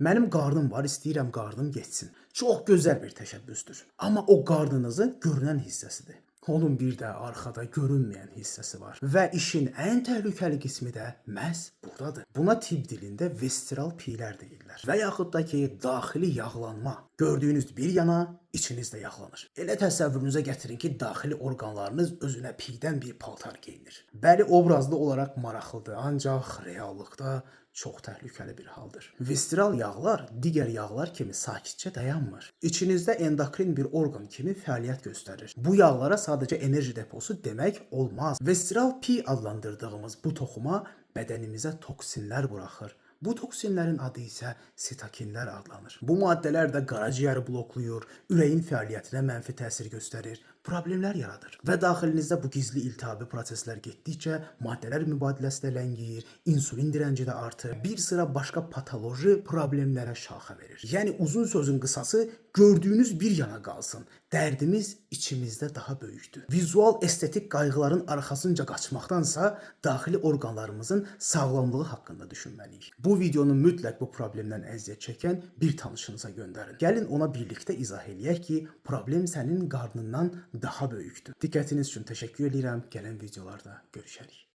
Mənim qarnım var, istəyirəm qarnım getsin. Çox gözəl bir təşəbbüsdür. Amma o qarnınızın görünən hissəsidir. Onun bir də arxada görünməyən hissəsi var. Və işin ən təhlükəli qismi də məhz buradadır. Buna tibb dilində vestiral piylər deyirlər. Və yaxud da ki, daxili yağlanma. Gördüyünüz bir yana içinizdə yağlanır. Elə təsəvvürünüzə gətirin ki, daxili orqanlarınız özünə piydən bir paltar geyinir. Bəli, obrazlı olaraq maraqlıdır, ancaq reallıqda çox təhlükəli bir haldır. Vestiral yağlar digər yağlar kimi sakitcə dayanmır. İçinizdə endokrin bir orqan kimi fəaliyyət göstərir. Bu yağlara sadəcə enerji deposu demək olmaz. Vestiral pi adlandırdığımız bu toxuma bədənimizə toksinlər buraxır. Bu toksinlərin adı isə sitokinlər adlanır. Bu maddələr də qaraciyəri bloklayır, ürəyin fəaliyyətinə mənfi təsir göstərir, problemlər yaradır. Və daxilinizdə bu gizli iltihabi proseslər getdikcə maddələr mübadiləsi də ləngiyir, insulin dirənci də artır, bir sıra başqa patoloji problemlərə şaxə verir. Yəni uzun sözün qısası, gördüyünüz bir yana qalsın. Dərdimiz içimizdə daha böyükdür. Vizual estetik qayğıların arxasınca qaçmaqdansa daxili orqanlarımızın sağlamlığı haqqında düşünməliyik. Bu videonu mütləq bu problemdən əziyyət çəkən bir tanışınıza göndərin. Gəlin ona birlikdə izah eləyək ki, problem sənin qarnından daha böyükdür. Diqqətiniz üçün təşəkkür edirəm. Gələn videolarda görüşərik.